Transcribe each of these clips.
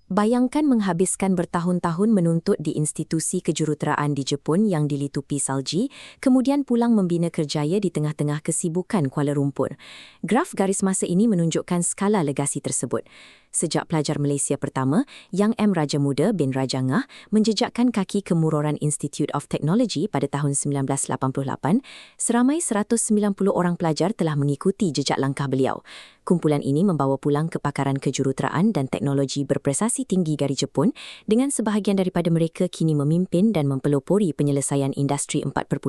Bayangkan menghabiskan bertahun-tahun menuntut di institusi kejuruteraan di Jepun yang dilitupi salji, kemudian pulang membina kerjaya di tengah-tengah kesibukan Kuala Lumpur. Graf garis masa ini menunjukkan skala legasi tersebut. Sejak pelajar Malaysia pertama, Yang M. Raja Muda bin Raja Ngah menjejakkan kaki ke Muroran Institute of Technology pada tahun 1988, seramai 190 orang pelajar telah mengikuti jejak langkah beliau. Kumpulan ini membawa pulang kepakaran kejuruteraan dan teknologi berprestasi tinggi dari Jepun, dengan sebahagian daripada mereka kini memimpin dan mempelopori penyelesaian industri 4.0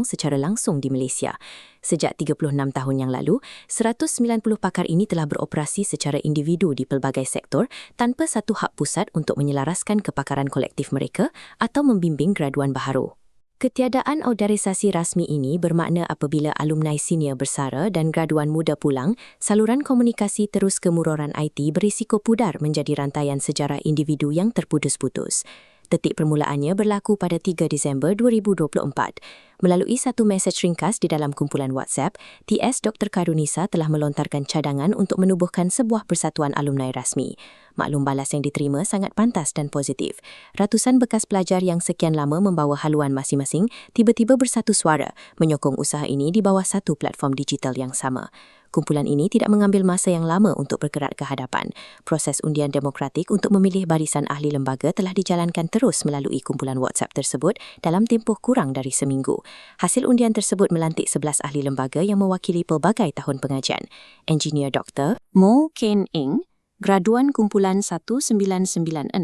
secara langsung di Malaysia. Sejak 36 tahun yang lalu, 190 pakar ini telah beroperasi secara individu di pelbagai sektor tanpa satu hak pusat untuk menyelaraskan kepakaran kolektif mereka atau membimbing graduan baharu. Ketiadaan organisasi rasmi ini bermakna apabila alumni senior bersara dan graduan muda pulang, saluran komunikasi terus ke Muroran IT berisiko pudar menjadi rantaian sejarah individu yang terputus-putus. Detik permulaannya berlaku pada 3 Disember 2024. Melalui satu mesej ringkas di dalam kumpulan WhatsApp, TS Dr. Karunisa telah melontarkan cadangan untuk menubuhkan sebuah persatuan alumni rasmi. Maklum balas yang diterima sangat pantas dan positif. Ratusan bekas pelajar yang sekian lama membawa haluan masing-masing tiba-tiba bersatu suara menyokong usaha ini di bawah satu platform digital yang sama. Kumpulan ini tidak mengambil masa yang lama untuk bergerak ke hadapan. Proses undian demokratik untuk memilih barisan ahli lembaga telah dijalankan terus melalui kumpulan WhatsApp tersebut dalam tempoh kurang dari seminggu. Hasil undian tersebut melantik 11 ahli lembaga yang mewakili pelbagai tahun pengajian. Engineer Dr. Mo Ken Eng, graduan kumpulan 1996,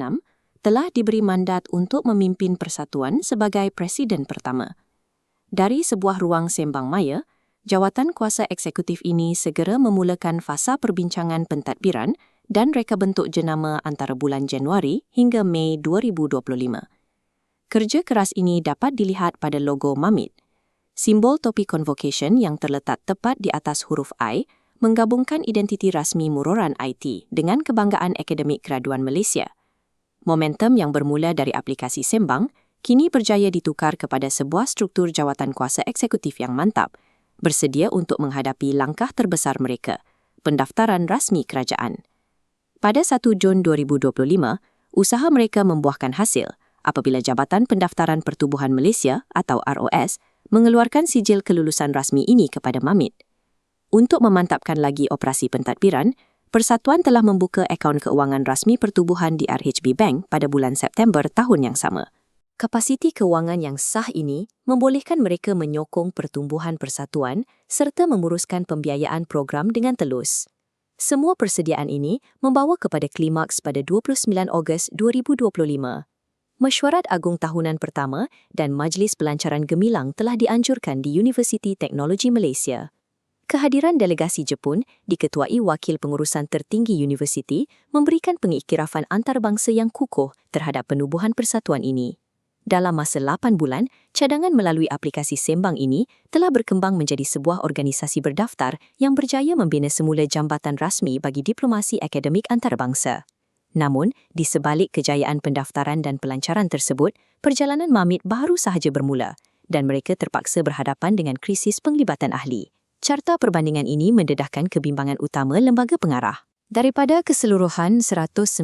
telah diberi mandat untuk memimpin persatuan sebagai presiden pertama. Dari sebuah ruang sembang maya, jawatan kuasa eksekutif ini segera memulakan fasa perbincangan pentadbiran dan reka bentuk jenama antara bulan Januari hingga Mei 2025. Kerja keras ini dapat dilihat pada logo MAMIT. Simbol topi convocation yang terletak tepat di atas huruf I menggabungkan identiti rasmi Muroran IT dengan kebanggaan akademik graduan Malaysia. Momentum yang bermula dari aplikasi sembang kini berjaya ditukar kepada sebuah struktur jawatan kuasa eksekutif yang mantap, bersedia untuk menghadapi langkah terbesar mereka, pendaftaran rasmi kerajaan. Pada 1 Jun 2025, usaha mereka membuahkan hasil apabila Jabatan Pendaftaran Pertubuhan Malaysia atau ROS mengeluarkan sijil kelulusan rasmi ini kepada MAMIT. Untuk memantapkan lagi operasi pentadbiran, Persatuan telah membuka akaun keuangan rasmi pertubuhan di RHB Bank pada bulan September tahun yang sama. Kapasiti keuangan yang sah ini membolehkan mereka menyokong pertumbuhan persatuan serta menguruskan pembiayaan program dengan telus. Semua persediaan ini membawa kepada klimaks pada 29 Ogos 2025. Mesyuarat Agung Tahunan Pertama dan Majlis Pelancaran Gemilang telah dianjurkan di Universiti Teknologi Malaysia. Kehadiran delegasi Jepun, diketuai Wakil Pengurusan Tertinggi Universiti, memberikan pengiktirafan antarabangsa yang kukuh terhadap penubuhan persatuan ini. Dalam masa 8 bulan, cadangan melalui aplikasi sembang ini telah berkembang menjadi sebuah organisasi berdaftar yang berjaya membina semula jambatan rasmi bagi diplomasi akademik antarabangsa. Namun, di sebalik kejayaan pendaftaran dan pelancaran tersebut, perjalanan MAMIT baru sahaja bermula dan mereka terpaksa berhadapan dengan krisis penglibatan ahli. Carta perbandingan ini mendedahkan kebimbangan utama lembaga pengarah. Daripada keseluruhan 190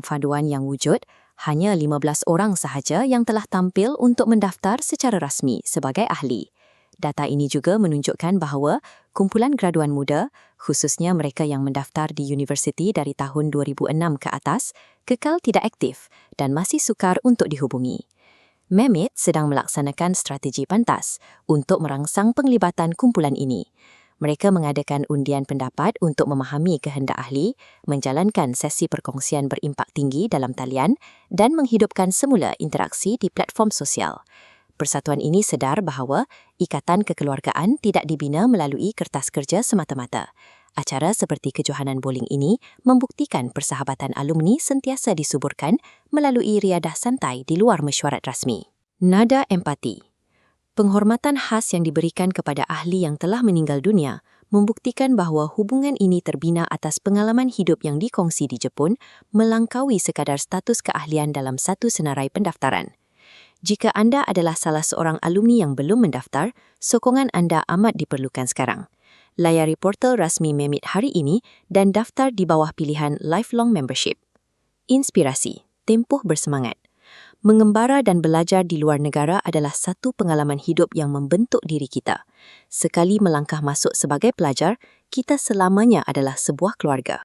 faduan yang wujud, hanya 15 orang sahaja yang telah tampil untuk mendaftar secara rasmi sebagai ahli. Data ini juga menunjukkan bahawa kumpulan graduan muda, khususnya mereka yang mendaftar di universiti dari tahun 2006 ke atas, kekal tidak aktif dan masih sukar untuk dihubungi. MAMIT sedang melaksanakan strategi pantas untuk merangsang penglibatan kumpulan ini. Mereka mengadakan undian pendapat untuk memahami kehendak ahli, menjalankan sesi perkongsian berimpak tinggi dalam talian dan menghidupkan semula interaksi di platform sosial. Persatuan ini sedar bahawa ikatan kekeluargaan tidak dibina melalui kertas kerja semata-mata. Acara seperti kejohanan bowling ini membuktikan persahabatan alumni sentiasa disuburkan melalui riadah santai di luar mesyuarat rasmi. Nada empati. Penghormatan khas yang diberikan kepada ahli yang telah meninggal dunia membuktikan bahawa hubungan ini terbina atas pengalaman hidup yang dikongsi di Jepun melangkaui sekadar status keahlian dalam satu senarai pendaftaran. Jika anda adalah salah seorang alumni yang belum mendaftar, sokongan anda amat diperlukan sekarang. Layari portal rasmi MAMIT hari ini dan daftar di bawah pilihan Lifelong Membership. Inspirasi, tempoh bersemangat. Mengembara dan belajar di luar negara adalah satu pengalaman hidup yang membentuk diri kita. Sekali melangkah masuk sebagai pelajar, kita selamanya adalah sebuah keluarga.